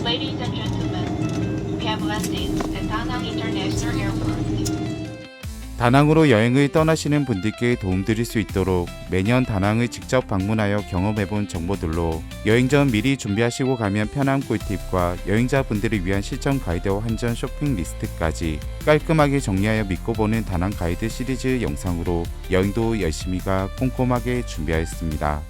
Ladies and gentlemen, we have landed at Da Nang International Airport. 다낭으로 여행을 떠나시는 분들께 도움드릴 수 있도록 매년 다낭을 직접 방문하여 경험해본 정보들로 여행 전 미리 준비하시고 가면 편한 꿀팁과 여행자분들을 위한 실전 가이드와 환전 쇼핑 리스트까지 깔끔하게 정리하여 믿고 보는 다낭 가이드 시리즈 영상으로 여행도 열심히가 꼼꼼하게 준비하였습니다.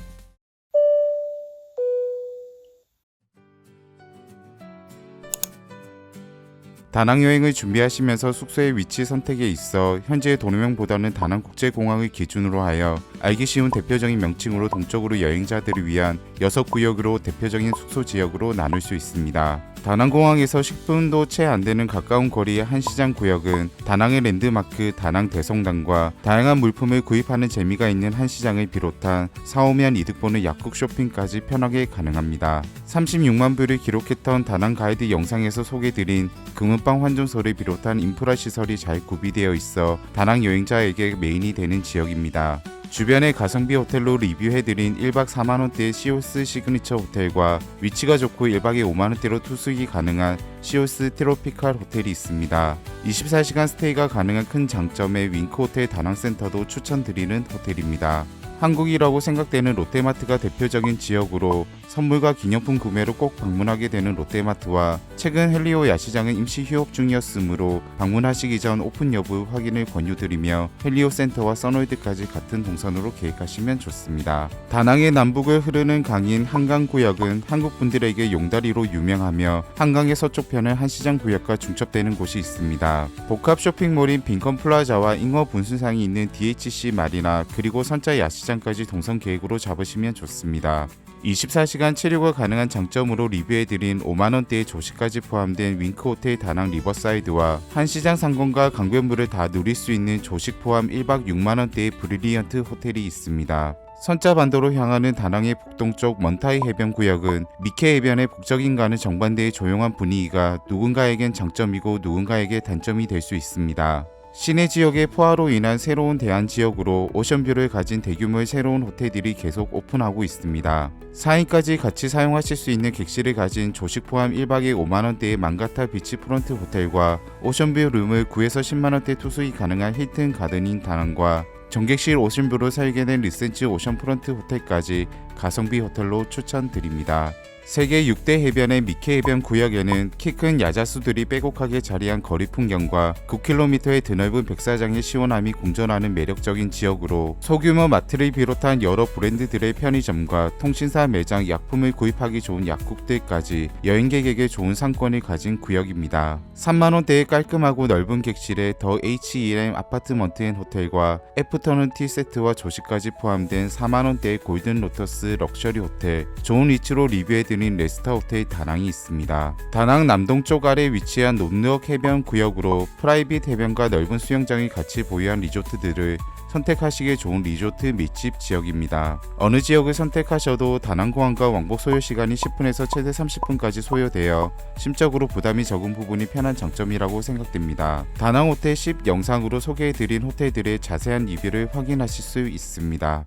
다낭 여행을 준비하시면서 숙소의 위치 선택에 있어 현재 도로명보다는 다낭국제공항을 기준으로 하여 알기 쉬운 대표적인 명칭으로 동쪽으로 여행자들을 위한 6구역으로 대표적인 숙소 지역으로 나눌 수 있습니다. 다낭공항에서 10분도 채 안되는 가까운 거리의 한시장 구역은 다낭의 랜드마크 다낭 대성당과 다양한 물품을 구입하는 재미가 있는 한시장을 비롯한 사오면 이득 보는 약국 쇼핑까지 편하게 가능합니다. 36만 뷰를 기록했던 다낭 가이드 영상에서 소개드린 금은방 환전소를 비롯한 인프라 시설이 잘 구비되어 있어 다낭 여행자에게 메인이 되는 지역입니다. 주변의 가성비 호텔로 리뷰해드린 1박 4만원대의 시오스 시그니처 호텔과 위치가 좋고 1박에 5만원대로 투숙이 가능한 시오스 트로피칼 호텔이 있습니다. 24시간 스테이가 가능한 큰 장점의 윙크호텔 다낭센터도 추천드리는 호텔입니다. 한국이라고 생각되는 롯데마트가 대표적인 지역으로 선물과 기념품 구매로 꼭 방문하게 되는 롯데마트와 최근 헬리오 야시장은 임시 휴업 중이었으므로 방문하시기 전 오픈 여부 확인을 권유드리며 헬리오 센터와 선월드까지 같은 동선으로 계획하시면 좋습니다. 다낭의 남북을 흐르는 강인 한강구역은 한국분들에게 용다리로 유명하며 한강의 서쪽편은 한시장 구역과 중첩되는 곳이 있습니다. 복합 쇼핑몰인 빈컨 플라자와 잉어 분수상이 있는 DHC 마리나 그리고 선자 야시장까지 동선 계획으로 잡으시면 좋습니다. 24시간 체류가 가능한 장점으로 리뷰해드린 5만원대의 조식까지 포함된 윙크호텔 다낭 리버사이드와 한시장 상권과 강변부를 다 누릴 수 있는 조식 포함 1박 6만원대의 브릴리언트 호텔이 있습니다. 선자반도로 향하는 다낭의 북동쪽 먼타이 해변구역은 미케 해변의 북적임과는 정반대의 조용한 분위기가 누군가에겐 장점이고 누군가에게 단점이 될 수 있습니다. 시내 지역의 포화로 인한 새로운 대안 지역으로 오션뷰를 가진 대규모의 새로운 호텔들이 계속 오픈하고 있습니다. 4인까지 같이 사용하실 수 있는 객실을 가진 조식 포함 1박에 5만원대의 망가타 비치프런트 호텔과 오션뷰 룸을 9에서 10만원대 투숙이 가능한 힐튼 가든인 다낭과 정객실 오션뷰로 설계된 리센츠 오션프런트 호텔까지 가성비 호텔로 추천드립니다. 세계 6대 해변의 미케 해변 구역에는 키 큰 야자수들이 빼곡하게 자리한 거리 풍경과 9km의 드넓은 백사장의 시원함이 공존하는 매력적인 지역으로 소규모 마트를 비롯한 여러 브랜드들의 편의점과 통신사 매장, 약품을 구입하기 좋은 약국들까지 여행객에게 좋은 상권을 가진 구역입니다. 3만원대의 깔끔하고 넓은 객실에 더 H&M 아파트먼트 앤 호텔과 애프터눈 티 세트와 조식까지 포함된 4만원대의 골든 로터스 럭셔리 호텔, 좋은 위치로 리뷰해드린 레스타 호텔 다낭이 있습니다. 다낭 남동쪽 아래 위치한 논르억 해변 구역으로 프라이빗 해변과 넓은 수영장이 같이 보유한 리조트들을 선택하시기에 좋은 리조트 밑집 지역입니다. 어느 지역을 선택하셔도 다낭공항과 왕복 소요 시간이 10분에서 최대 30분까지 소요되어 심적으로 부담이 적은 부분이 편한 장점이라고 생각됩니다. 다낭 호텔 10 영상으로 소개해드린 호텔들의 자세한 리뷰를 확인하실 수 있습니다.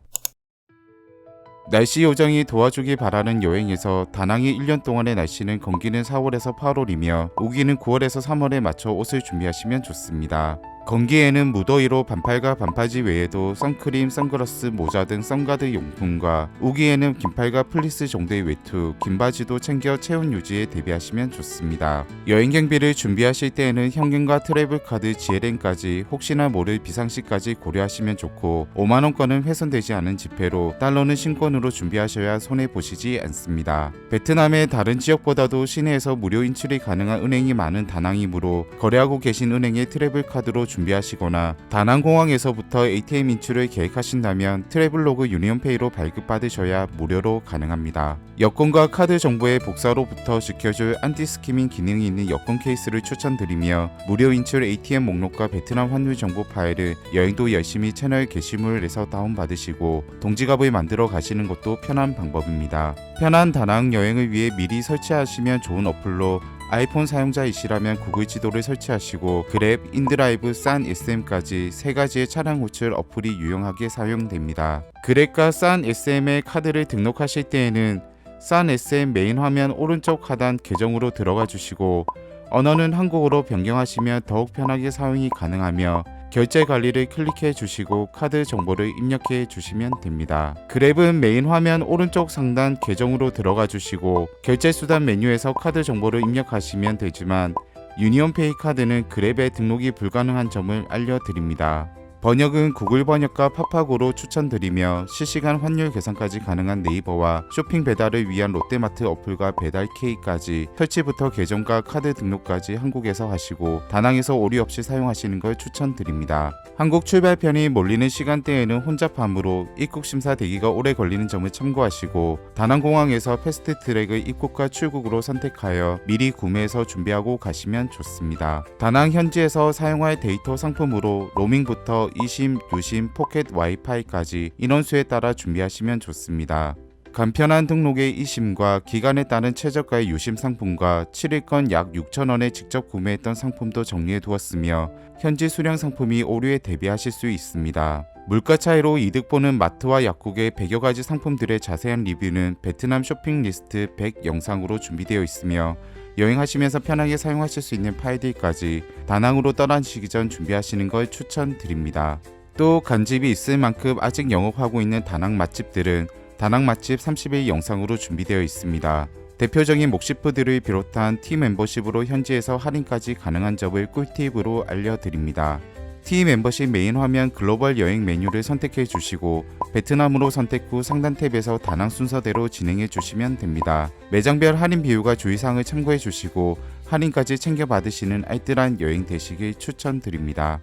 날씨 요정이 도와주길 바라는 여행에서 다낭의 1년 동안의 날씨는 건기는 4월에서 8월이며 우기는 9월에서 3월에 맞춰 옷을 준비하시면 좋습니다. 건기에는 무더위로 반팔과 반바지 외에도 선크림, 선글라스, 모자 등 선가드 용품과 우기에는 긴팔과 플리스 정도의 외투, 긴 바지도 챙겨 체온 유지에 대비하시면 좋습니다. 여행 경비를 준비하실 때에는 현금과 트래블카드, GLN까지 혹시나 모를 비상시까지 고려하시면 좋고 5만원권은 훼손되지 않은 지폐로 달러는 신권으로 준비하셔야 손해보시지 않습니다. 베트남의 다른 지역보다도 시내에서 무료 인출이 가능한 은행이 많은 다낭이므로 거래하고 계신 은행의 트래블카드로 준비하시거나 다낭공항에서부터 ATM 인출을 계획하신다면 트래블로그 유니온페이로 발급받으셔야 무료로 가능합니다. 여권과 카드 정보의 복사로부터 지켜줄 안티스키밍 기능이 있는 여권 케이스를 추천드리며 무료 인출 ATM 목록과 베트남 환율 정보 파일을 여행도 열심히 채널 게시물에서 다운받으시고 동지갑을 만들어 가시는 것도 편한 방법입니다. 편한 다낭 여행을 위해 미리 설치하시면 좋은 어플로 아이폰 사용자이시라면 구글 지도를 설치하시고 그랩, 인드라이브, 싼 SM까지 3가지의 차량 호출 어플이 유용하게 사용됩니다. 그랩과 싼 SM의 카드를 등록하실 때에는 싼 SM 메인 화면 오른쪽 하단 계정으로 들어가 주시고 언어는 한국어로 변경하시면 더욱 편하게 사용이 가능하며 결제 관리를 클릭해 주시고 카드 정보를 입력해 주시면 됩니다. 그랩은 메인 화면 오른쪽 상단 계정으로 들어가 주시고 결제 수단 메뉴에서 카드 정보를 입력하시면 되지만 유니온페이 카드는 그랩에 등록이 불가능한 점을 알려드립니다. 번역은 구글 번역과 팝하고로 추천드리며 실시간 환율 계산까지 가능한 네이버와 쇼핑 배달을 위한 롯데마트 어플과 배달 K까지 설치부터 계정과 카드 등록까지 한국에서 하시고 다낭에서 오류 없이 사용하시는 걸 추천드립니다. 한국 출발편이 몰리는 시간대에는 혼잡함으로 입국 심사 대기가 오래 걸리는 점을 참고하시고 다낭공항에서 패스트트랙을 입국과 출국으로 선택하여 미리 구매해서 준비하고 가시면 좋습니다. 다낭 현지에서 사용할 데이터 상품으로 로밍부터 이심, 유심, 포켓 와이파이까지 인원수에 따라 준비하시면 좋습니다. 간편한 등록의 이심과 기간에 따른 최저가의 유심 상품과 7일권 약 6,000원에 직접 구매했던 상품도 정리해 두었으며 현지 수령 상품이 오류에 대비하실 수 있습니다. 물가 차이로 이득 보는 마트와 약국의 100여 가지 상품들의 자세한 리뷰는 베트남 쇼핑 리스트 100 영상으로 준비되어 있으며 여행하시면서 편하게 사용하실 수 있는 파일들까지 다낭으로 떠나시기 전 준비하시는 걸 추천드립니다. 또 간집이 있을 만큼 아직 영업하고 있는 다낭 맛집들은 다낭 맛집 30일 영상으로 준비되어 있습니다. 대표적인 목시푸드를 비롯한 티 멤버십으로 현지에서 할인까지 가능한 점을 꿀팁으로 알려드립니다. 티 멤버십 메인 화면 글로벌 여행 메뉴를 선택해 주시고 베트남으로 선택 후 상단 탭에서 다낭 순서대로 진행해 주시면 됩니다. 매장별 할인 비율과 주의사항을 참고해 주시고 할인까지 챙겨 받으시는 알뜰한 여행 되시길 추천드립니다.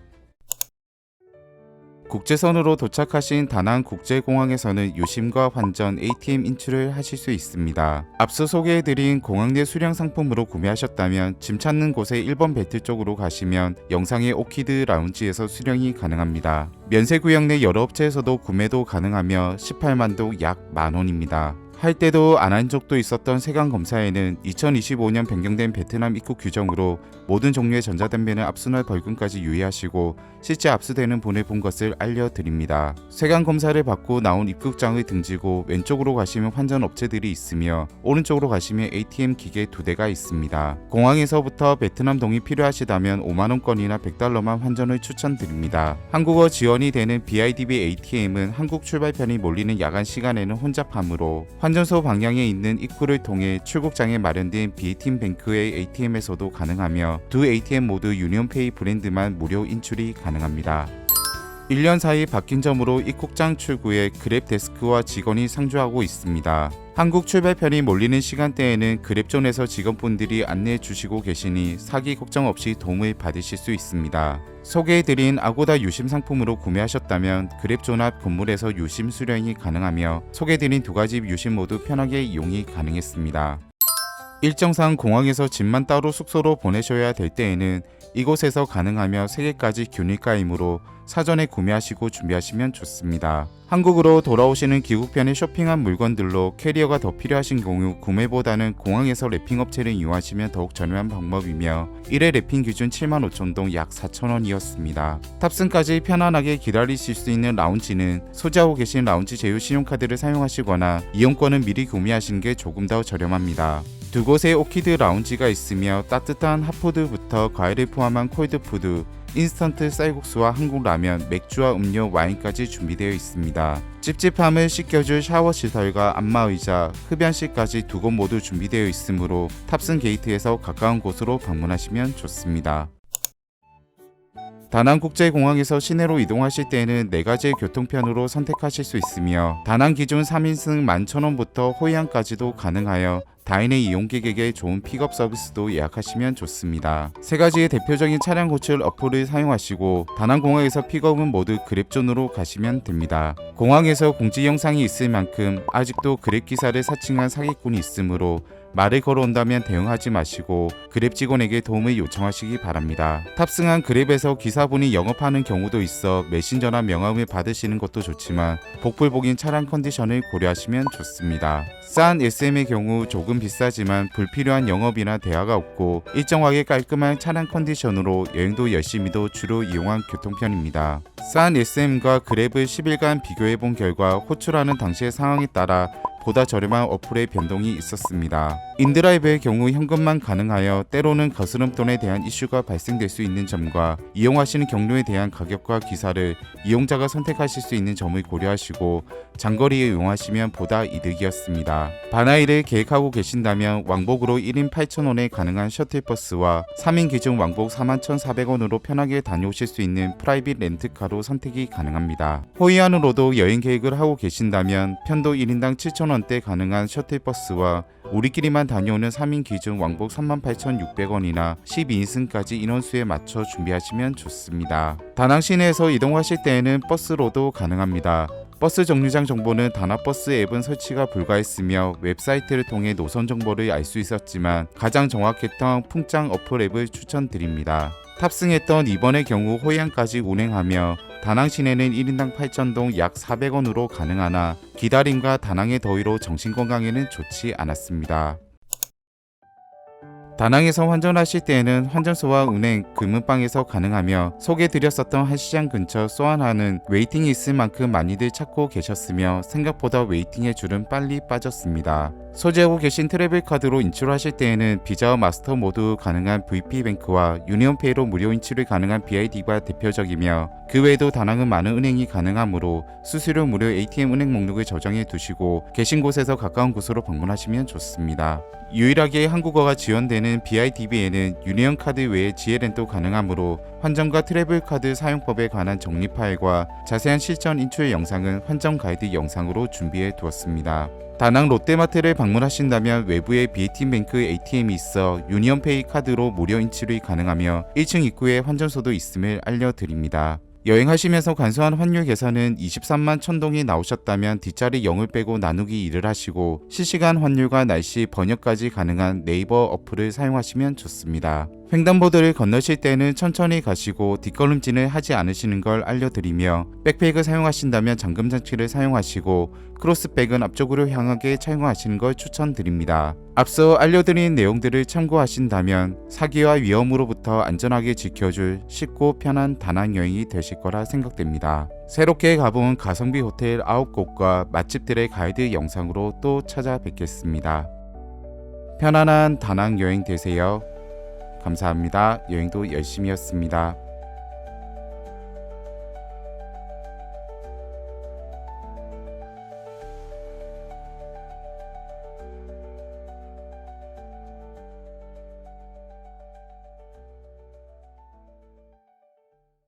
국제선으로 도착하신 다낭 국제공항에서는 유심과 환전, ATM 인출을 하실 수 있습니다. 앞서 소개해드린 공항 내 수령 상품으로 구매하셨다면 짐 찾는 곳의 1번 벨트 쪽으로 가시면 영상의 오키드 라운지에서 수령이 가능합니다. 면세구역 내 여러 업체에서도 구매도 가능하며 18만도 약 만원입니다. 할 때도 안 한 적도 있었던 세관 검사에는 2025년 변경된 베트남 입국 규정으로 모든 종류의 전자담배는 압수날 벌금까지 유의하시고 실제 압수되는 분을 본 것을 알려드립니다. 세관 검사를 받고 나온 입국장을 등지고 왼쪽으로 가시면 환전 업체들이 있으며 오른쪽으로 가시면 ATM 기계 2대가 있습니다. 공항에서부터 베트남 동이 필요하시다면 5만원권이나 100달러만 환전을 추천드립니다. 한국어 지원이 되는 BIDV ATM은 한국 출발편이 몰리는 야간 시간에는 혼잡하므로 환전소 방향에 있는 입구를 통해 출국장에 마련된 비팀뱅크의 ATM에서도 가능하며 두 ATM 모두 유니온페이 브랜드만 무료 인출이 가능합니다. 1년 사이 바뀐 점으로 입국장 출구에 그랩 데스크와 직원이 상주하고 있습니다. 한국 출발편이 몰리는 시간대에는 그랩존에서 직원분들이 안내해 주시고 계시니 사기 걱정 없이 도움을 받으실 수 있습니다. 소개해드린 아고다 유심 상품으로 구매하셨다면 그랩존 앞 건물에서 유심 수령이 가능하며 소개해드린 두 가지 유심 모두 편하게 이용이 가능했습니다. 일정상 공항에서 짐만 따로 숙소로 보내셔야 될 때에는 이곳에서 가능하며 3개까지 균일가이므로 사전에 구매하시고 준비하시면 좋습니다. 한국으로 돌아오시는 귀국편에 쇼핑한 물건들로 캐리어가 더 필요하신 경우 구매보다는 공항에서 랩핑업체를 이용하시면 더욱 저렴한 방법이며 1회 랩핑 기준 75,000동 약 4,000원이었습니다. 탑승까지 편안하게 기다리실 수 있는 라운지는 소지하고 계신 라운지 제휴 신용카드를 사용하시거나 이용권은 미리 구매하시는 게 조금 더 저렴합니다. 두 곳에 오키드 라운지가 있으며 따뜻한 핫푸드부터 과일을 포함한 콜드푸드, 인스턴트 쌀국수와 한국 라면, 맥주와 음료, 와인까지 준비되어 있습니다. 찝찝함을 씻겨줄 샤워 시설과 안마의자, 흡연실까지 두 곳 모두 준비되어 있으므로 탑승 게이트에서 가까운 곳으로 방문하시면 좋습니다. 다낭국제공항에서 시내로 이동하실 때에는 4가지의 교통편으로 선택하실 수 있으며 다낭 기준 3인승 11,000원부터 호이안까지도 가능하여 다인의 이용객에게 좋은 픽업 서비스도 예약하시면 좋습니다. 3가지의 대표적인 차량 고출 어플을 사용하시고 다낭공항에서 픽업은 모두 그랩존으로 가시면 됩니다. 공항에서 공지 영상이 있을 만큼 아직도 그랩기사를 사칭한 사기꾼이 있으므로 말을 걸어온다면 대응하지 마시고 그랩 직원에게 도움을 요청하시기 바랍니다. 탑승한 그랩에서 기사분이 영업하는 경우도 있어 메신저나 명함을 받으시는 것도 좋지만 복불복인 차량 컨디션을 고려하시면 좋습니다. 싼 SM의 경우 조금 비싸지만 불필요한 영업이나 대화가 없고 일정하게 깔끔한 차량 컨디션으로 여행도 열심히도 주로 이용한 교통편입니다. 싼 SM과 그랩을 10일간 비교해본 결과 호출하는 당시의 상황에 따라 보다 저렴한 어플의 변동이 있었습니다. 인드라이브의 경우 현금만 가능하여 때로는 거스름돈에 대한 이슈가 발생될 수 있는 점과 이용하시는 경로에 대한 가격과 기사를 이용자가 선택하실 수 있는 점을 고려하시고 장거리에 이용하시면 보다 이득이었습니다. 바나이를 계획하고 계신다면 왕복으로 1인 8,000원에 가능한 셔틀버스와 3인 기준 왕복 41,400원으로 편하게 다녀오실 수 있는 프라이빗 렌트카로 선택이 가능합니다. 호이안으로도 여행 계획을 하고 계신다면 편도 1인당 7,000원대 가능한 셔틀버스와 우리끼리만 다녀오는 3인 기준 왕복 38,600원이나 12인승까지 인원수에 맞춰 준비하시면 좋습니다. 다낭 시내에서 이동하실 때에는 버스로도 가능합니다. 버스 정류장 정보는 다나버스 앱은 설치가 불가했으며 웹사이트를 통해 노선 정보를 알 수 있었지만 가장 정확했던 풍짱 어플 앱을 추천드립니다. 탑승했던 이번의 경우 호이안까지 운행하며 다낭 시내는 1인당 8,000동 약 400원으로 가능하나 기다림과 다낭의 더위로 정신건강에는 좋지 않았습니다. 다낭에서 환전하실 때에는 환전소와 은행, 금은방에서 가능하며 소개드렸었던 한시장 근처 소안하는 웨이팅이 있을 만큼 많이들 찾고 계셨으며 생각보다 웨이팅의 줄은 빨리 빠졌습니다. 소지하고 계신 트래블카드로 인출하실 때에는 비자와 마스터 모두 가능한 VP뱅크와 유니온페이로 무료 인출이 가능한 BID가 대표적이며 그 외에도 다낭은 많은 은행이 가능하므로 수수료 무료 ATM 은행 목록을 저장해 두시고 계신 곳에서 가까운 곳으로 방문하시면 좋습니다. 유일하게 한국어가 지원되는 BIDB에는 유니온 카드 외에 GLN도 가능하므로 환전과 트래블 카드 사용법에 관한 정리 파일과 자세한 실전 인출 영상은 환전 가이드 영상으로 준비해 두었습니다. 다낭 롯데마트를 방문하신다면 외부에 비에틴뱅크 ATM이 있어 유니온페이 카드로 무료 인출이 가능하며 1층 입구에 환전소도 있음을 알려드립니다. 여행하시면서 간소한 환율 계산은 23만 1,000동이 나오셨다면 뒷자리 0을 빼고 나누기 2를 하시고 실시간 환율과 날씨 번역까지 가능한 네이버 어플을 사용하시면 좋습니다. 횡단보도를 건너실 때는 천천히 가시고 뒷걸음질을 하지 않으시는 걸 알려드리며 백팩을 사용하신다면 잠금장치를 사용하시고 크로스백은 앞쪽으로 향하게 착용하시는 걸 추천드립니다. 앞서 알려드린 내용들을 참고하신다면 사기와 위험으로부터 안전하게 지켜줄 쉽고 편한 다낭 여행이 되실 거라 생각됩니다. 새롭게 가본 가성비 호텔 9곳과 맛집들의 가이드 영상으로 또 찾아뵙겠습니다. 편안한 다낭 여행 되세요. 감사합니다. 여행도 열심히였습니다.